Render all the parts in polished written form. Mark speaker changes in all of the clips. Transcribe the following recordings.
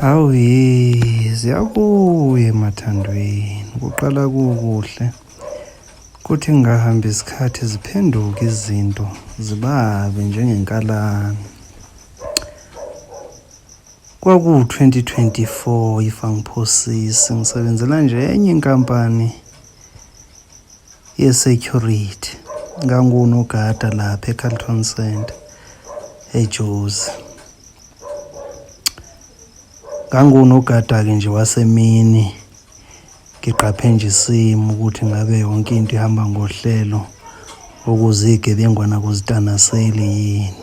Speaker 1: Hawu ziyabuya emathandweni kuqala kukuhle kuthi ngahamba isikhathi ziphenduka izinto zibabe njengenkalane. Kwaku-2024 if angiphosisi ngisebenzela nje enye inkampani ye-security ngangunogada lapha eCarlton Center eJozi. Ngangunogada-ke nje wasemini ngiqaphe nje isimo ukuthi ngabe yonke into ihamba ngohlelo ukuze igebengwana kuzitanaseli yini.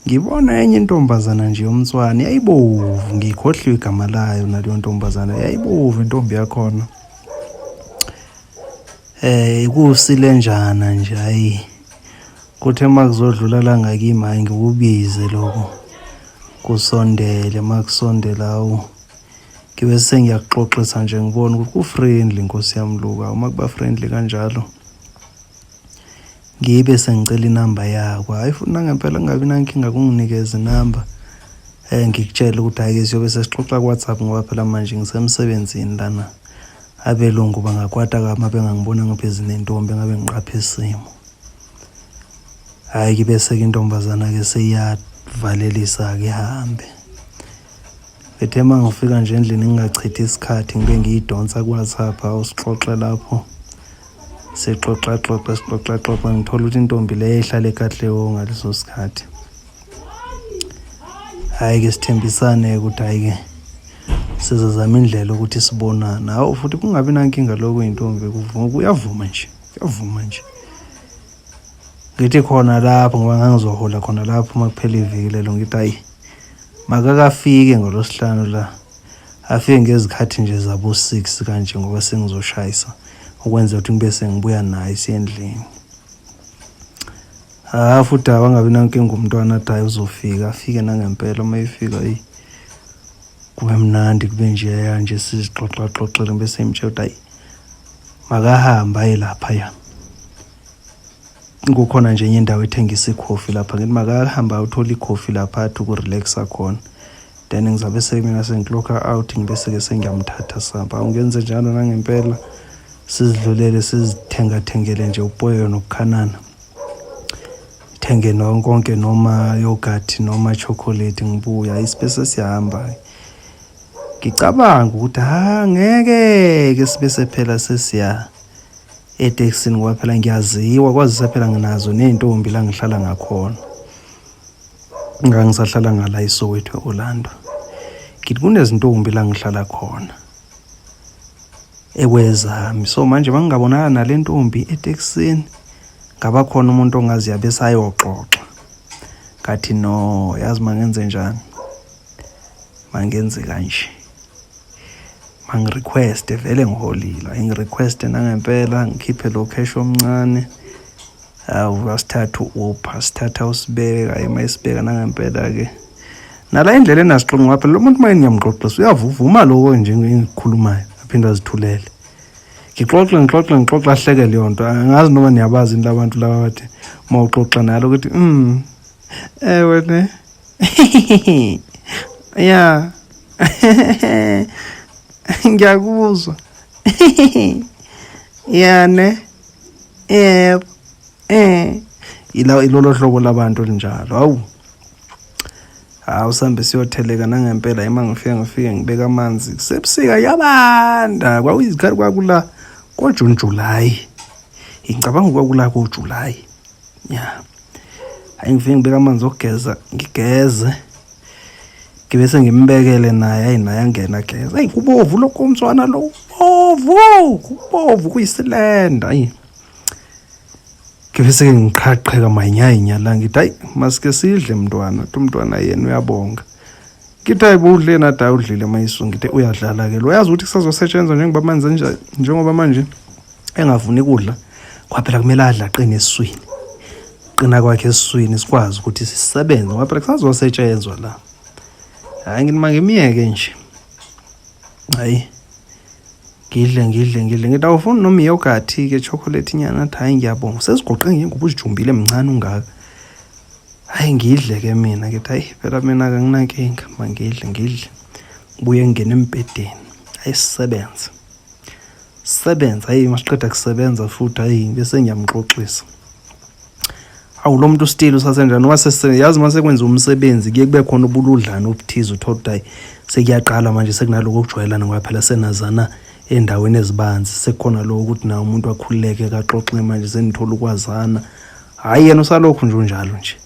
Speaker 1: Ngibona enye intombazana nje yomtswana yayibovu, ngikhohliwe igama layo naleyo ntombazana, yayibovu intombi yakhona. Kusilenjana nje hayi kuthe makuzodlula la ngakimi hayi ngikubize lokho kusondele makusondela ngibe sengiyaxoxisa nje ngibona ukuthi ku-friendly Nkosi yami Luka. Uma kuba friendly kanjalo ngibe sengicela inamba yakho. Hayi futhi nangempela kungabi nankinga kunginikeza inamba ngikutshela ukuthi hayi siyobe sesixoxa ku-WhatsApp ngoba phela manje ngisemsebenzini lana. Abelungu bangakwata kama bengangibona ngaphezu nentombi ngabe ngiqaphe isimo. Hayi bese intombazana-ke seyiyavalelisa-ke ihambe. Bethe uma ngifika nje endlini ngingachithi isikhathi ngibe ngiyidonsa ku-WhatsApp awusixoxe lapho. Sixoxa ngithola ukuthi intombi leyo ihlale kahle ngaleso sikhathi. Hayi-ke sithembisane ukuthi hayi-ke sizozama indlela ukuthi sibonane. Hawu futhi kungabi nankinga lokho intombi kuyavuma nje. Ngithi khona lapho ngoba ngangizohola khona lapho uma kuphela iviki lelo ngithi hayi makakafike ngolosihlanu la afike ngezikhathi nje zabo 6 kanje ngoba sengizoshayisa ukwenza ukuthi ngibe sengibuya naye endlini. Futhi abangabi nankinga umntwana athi hayi uzofika afike nangempela uma efika kube mnandi kube nje sizixoxele bese imtshela ukuthi hayi makahamba aye lapha kukhona nje enye indawo ethengisa ikhofi lapha. Ngithi makahamba uthola ikhofi lapha athi ukurelaxa khona then ngizabe semina sengilokha out ngibese-ke sengiyamthatha samba. Ungenze njalo nangempela sizidlulele sizithengathengele nje upoyo nokukhanana, thenge konke noma yogurt noma chocolate ngibuya isibese siyahamba. Ngicabanga ukuthi ngeke sibe sephela sesiya eTexini ngoba phela ngiyaziwa kwazise phela nginazo nentombi la ngihlala ngakhona. Ngangisahlala ngala eSoweto eOrlando. Ngithi kunezintombi la ngihlala khona ekwezami. So manje mangingabonana nale ntombi eTexini ngaba khona umuntu ongazi yabe sayoxoxa. Ngathi no yazi mangenze njani? Mangenze kanje. Mangirequest vele ngiholile. Ngirequest nangempela ngikhiphe lo cash omncane. Wasithatha uPa sithatha usibeka emayisibeka nangempela-ke. Nala indlela enasixoxa ngoba phela lo muntu manje ngiyamxoxisa uyavuma lokho nje engikhulumayo aphinda azithulele. Ngixoxa ahleke leyo nto. Angazi noma niyabazi labantu laba bathi mawuxoxa nalo ukuthi wena yeah ngiyakuzwa yani ilolo hlobo labantu elinjalo. Usambe siyotheleka nangempela ima ngifike ngibeka amanzi kusebusika yabanda kwakuyizikhathi kwakula koJune July. Ngicabanga kwakula koJuly hayi ngifike ngibeka amanzi okugeza ngigeze ngibese ngimbekele naye naye angena geza. Hayi kubovu lokho umtswana lo kubovu kuyisilenda. Ngibese ngiqhaqheka manyayinya la ngithi hayi masike sidle mntwana. Umntwana yena uyabonga. Ngithi hayi budle nathi udlile mayiso ngithi uyadlala ke lo. Yazi ukuthi kusazosetshenzwa njengoba manje engavuni kudla kwaphela kumele adla aqine esiswini. Qina kwakhe esiswini sikwazi ukuthi sisebenze ngoba phela kusazosetshenzwa la. Hayi ngithi mangimiyeke nje. Hayi ngidle ngithi awufuni noma yogurt ke chocolate nyana. Hayi ngiyabonga sesigoqe njengoba uzijumbile emncane ungaka. hayi ngidle ke mina ngithi hayi phela mina akanginankinga mangidle ngibuye ngene embedeni ayisisebenza hayi masiqeda kusebenza futhi hayi bese ngiyamxoxisa awu lo muntu still usasenjani yazi mase kwenza umsebenzi kuye kube khona ubuludlana obuthize uthola ukuthi hayi sekuyaqala manje sekunaloko okujwayelana ngoba phela senazana endaweni ezibanzi sekukhona lokho ukuthi nawo umuntu akhululeke kaxoxe manje senithola ukwazana hayi yena usalokhu njalo nje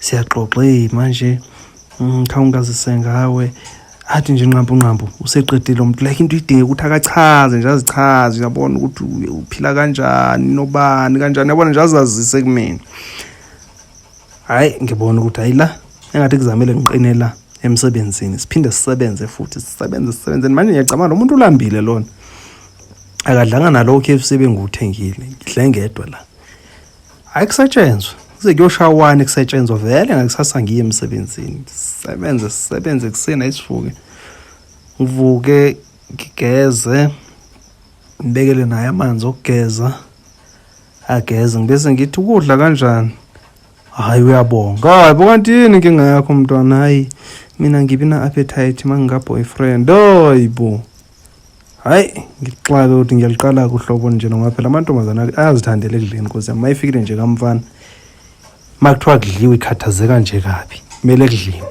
Speaker 1: siyaxoxa manje khawungazise ngawe athi nje nqampu useqedile umuntu like into idinge ukuthi akachaze nje azichaze yabona ukuthi uphila kanjani nobani kanjani yabona nje azazise kumina hayi ngibona ukuthi hayila engathi kuzamele ngiqinela emsebenzini siphinde sisebenze futhi sisebenze manje ngiyacabanga lo muntu ulambile lona akadlanga nalo KFC benguthengile ngidle ngedwa la ayikusetshenzwe kuze kuyoshawana kusetshenzwa vele ngakusasa ngiye emsebenzini sisebenze kusena isivuke ngivuke ngigeze ngibekele naye amanzi okugeza ageze ngibese ngithi ukudla kanjani hayi uyabonga hayi kanti yini inkinga yakho mntwana hayi mina ngibina appetite manga boyfriend hayibo hayi ngixabe ukuthi ngiyaliqala kuhlobo nje ngoba phela amantombazana ayazithandela ekudleni because mayifikile nje kamfana makuthiwa kudliwe ikhathazeka nje kabi kumele kudliwe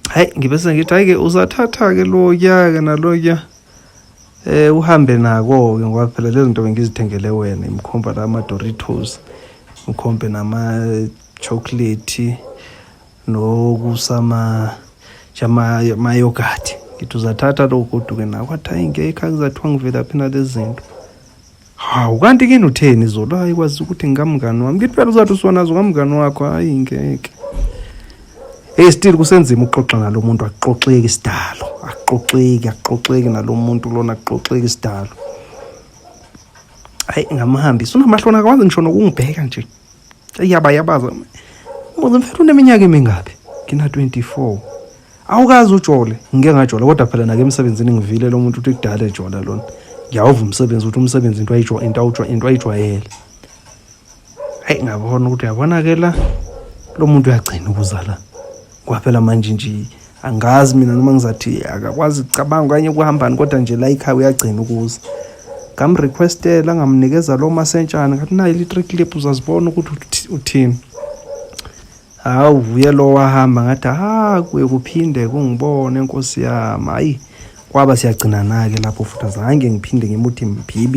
Speaker 1: hayi ngibese ngithi hayi ke uzathatha ke lo yake naloya uhambe nako ke ngoba phela lezi zinto bengizithengele wena imkhomba la ama Doritos ukhombe nama chocolate nokusama jama yogurt ngithi uzathatha lokho kuduke nako athi hayi ngeke akuzathiwa ngivela phina lezi zinto hawu kanti kini utheni izolo hayi kwazi ukuthi ngamngani wami ngithi phela uzathi usonazo ngamngani wakho hayi ngeke still kusenzima ukuxoxa nalo muntu akuxoxeki isidalo akuxoxeki nalomuntu lona akuxoxeki isidalo hayi ngamahambisa unamahlona akwazi ngisho nokungibheka nje yabaza uze mfethu uneminyaka emingaphi ngina 24 awukazi ujole ngeke ngajola kodwa phela nake emsebenzini ngivile lo muntu uthi kudala ejola lona ngiyawuva umsebenzi ukuthi umsebenzi into ayijwayele hayi ngabona ukuthi uyabona ke la lo muntu uyagcina ukuzala kwaphela manje nje angazi mina noma ngizathi akakwazi ucabanga kanye kuhambani kodwa nje la ikhaya uyagcina ukuza ngamrequestela ngamnikeza lo masentshana ngathi nayi li-3 clip uzazibona ukuthi uthini hawu vuye lo wahamba ngathi kuye kuphinde kungibone inkosi yami hayi kwaba siyagcina nake lapho futhi azange ngiphinde ngimuthi mbhibi